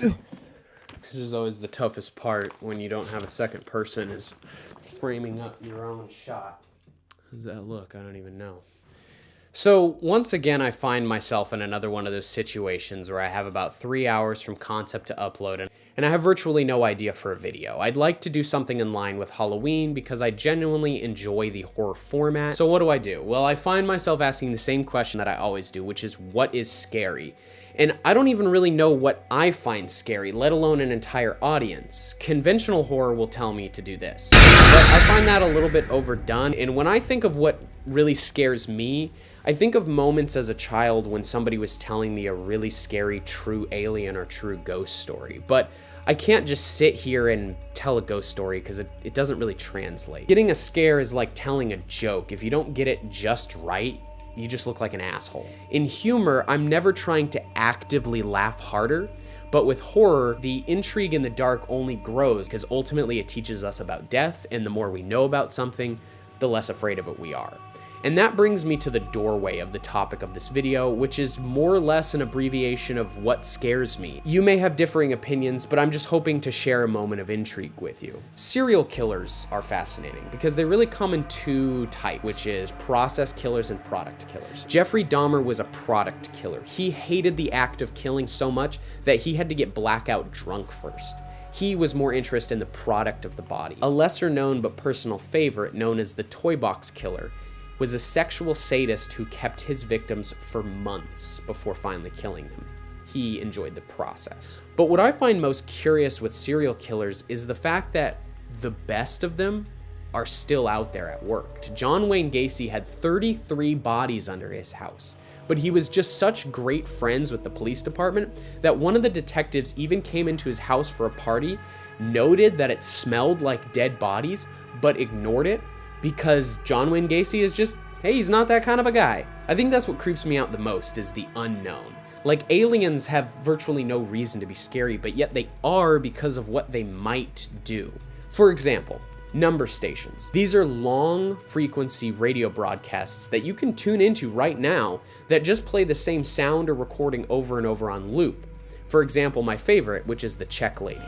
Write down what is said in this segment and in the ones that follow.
This is always the toughest part when you don't have a second person, is framing up your own shot. How does that look? I don't even know. So once again, I find myself in another one of those situations where I have about 3 hours from concept to upload, and I have virtually no idea for a video. I'd like to do something in line with Halloween because I genuinely enjoy the horror format. So what do? Well, I find myself asking the same question that I always do, which is, what is scary? And I don't even really know what I find scary, let alone an entire audience. Conventional horror will tell me to do this. But I find that a little bit overdone, and when I think of what really scares me, I think of moments as a child when somebody was telling me a really scary true alien or true ghost story. But I can't just sit here and tell a ghost story because it doesn't really translate. Getting a scare is like telling a joke. If you don't get it just right, you just look like an asshole. In humor, I'm never trying to actively laugh harder, but with horror, the intrigue in the dark only grows because ultimately it teaches us about death, and the more we know about something, the less afraid of it we are. And that brings me to the doorway of the topic of this video, which is more or less an abbreviation of what scares me. You may have differing opinions, but I'm just hoping to share a moment of intrigue with you. Serial killers are fascinating because they really come in two types, which is process killers and product killers. Jeffrey Dahmer was a product killer. He hated the act of killing so much that he had to get blackout drunk first. He was more interested in the product of the body. A lesser known but personal favorite, known as the Toy Box Killer, was a sexual sadist who kept his victims for months before finally killing them. He enjoyed the process. But what I find most curious with serial killers is the fact that the best of them are still out there at work. John Wayne Gacy had 33 bodies under his house, but he was just such great friends with the police department that one of the detectives even came into his house for a party, noted that it smelled like dead bodies, but ignored it, because John Wayne Gacy is just, hey, he's not that kind of a guy. I think that's what creeps me out the most, is the unknown. Like, aliens have virtually no reason to be scary, but yet they are because of what they might do. For example, number stations. These are long frequency radio broadcasts that you can tune into right now that just play the same sound or recording over and over on loop. For example, my favorite, which is the Check Lady.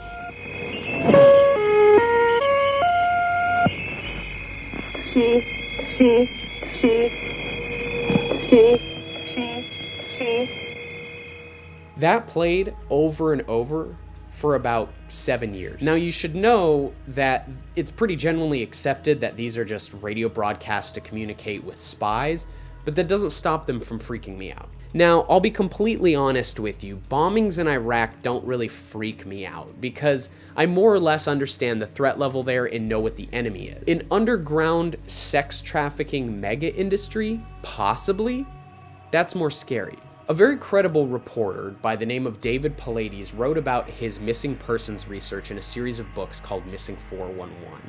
That played over and over for about 7 years. Now, you should know that it's pretty generally accepted that these are just radio broadcasts to communicate with spies, but that doesn't stop them from freaking me out. Now, I'll be completely honest with you, bombings in Iraq don't really freak me out because I more or less understand the threat level there and know what the enemy is. An underground sex trafficking mega industry, possibly, that's more scary. A very credible reporter by the name of David Paulides wrote about his missing persons research in a series of books called Missing 411.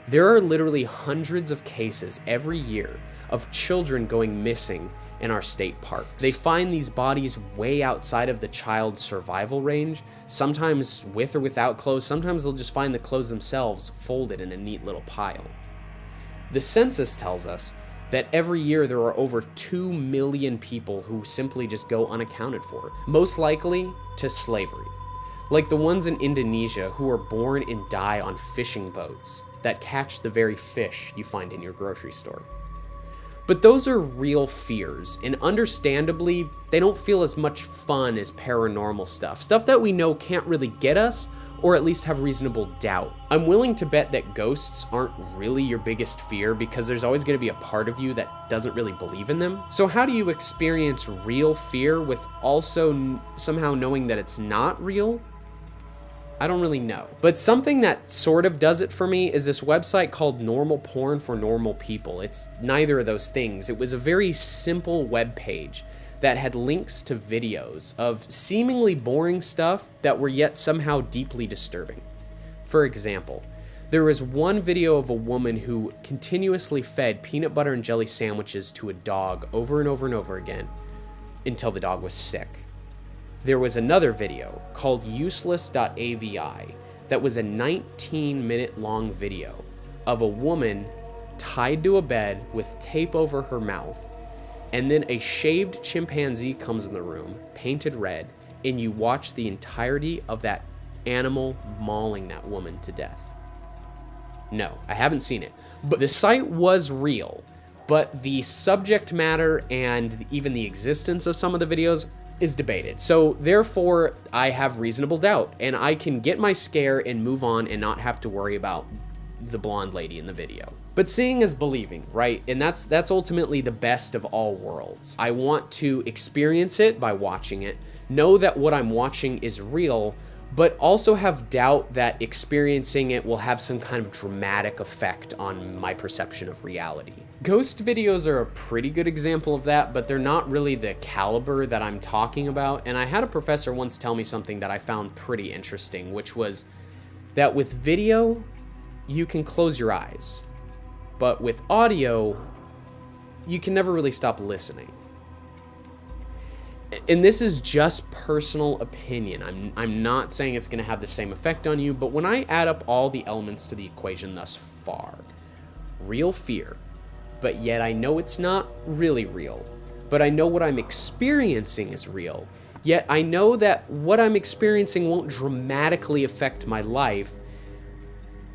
There are literally hundreds of cases every year of children going missing in our state parks. They find these bodies way outside of the child's survival range, sometimes with or without clothes, sometimes they'll just find the clothes themselves folded in a neat little pile. The census tells us that every year there are over 2 million people who simply just go unaccounted for, most likely to slavery. Like the ones in Indonesia who are born and die on fishing boats that catch the very fish you find in your grocery store. But those are real fears, and understandably, they don't feel as much fun as paranormal stuff that we know can't really get us, or at least have reasonable doubt. I'm willing to bet that ghosts aren't really your biggest fear because there's always going to be a part of you that doesn't really believe in them. So how do you experience real fear with also somehow knowing that it's not real? I don't really know. But something that sort of does it for me is this website called Normal Porn for Normal People. It's neither of those things. It was a very simple web page that had links to videos of seemingly boring stuff that were yet somehow deeply disturbing. For example, there was one video of a woman who continuously fed peanut butter and jelly sandwiches to a dog over and over and over again until the dog was sick. There was another video called useless.avi that was a 19-minute long video of a woman tied to a bed with tape over her mouth, and then a shaved chimpanzee comes in the room, painted red, and you watch the entirety of that animal mauling that woman to death? No, I haven't seen it. But the site was real, but the subject matter and even the existence of some of the videos is debated. So therefore, I have reasonable doubt, and I can get my scare and move on and not have to worry about the blonde lady in the video. But seeing is believing, right? And that's ultimately the best of all worlds. I want to experience it by watching it, know that what I'm watching is real, but also have doubt that experiencing it will have some kind of dramatic effect on my perception of reality. Ghost videos are a pretty good example of that, but they're not really the caliber that I'm talking about. And I had a professor once tell me something that I found pretty interesting, which was that with video, you can close your eyes, but with audio, you can never really stop listening. And this is just personal opinion. I'm not saying it's going to have the same effect on you, but when I add up all the elements to the equation thus far, real fear, but yet I know it's not really real, but I know what I'm experiencing is real, yet I know that what I'm experiencing won't dramatically affect my life,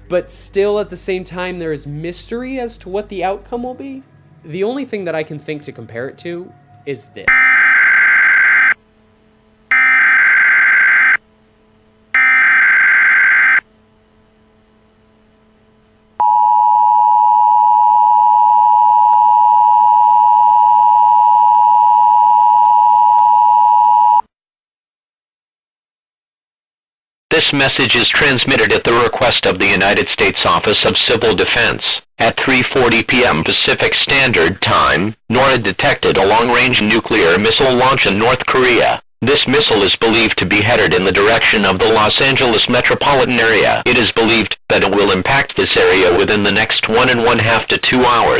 but still at the same time there is mystery as to what the outcome will be. The only thing that I can think to compare it to is this. This message is transmitted at the request of the United States Office of Civil Defense. At 3:40 p.m. Pacific Standard Time, NORAD detected a long-range nuclear missile launch in North Korea. This missile is believed to be headed in the direction of the Los Angeles metropolitan area. It is believed that it will impact this area within the next 1.5 to 2 hours.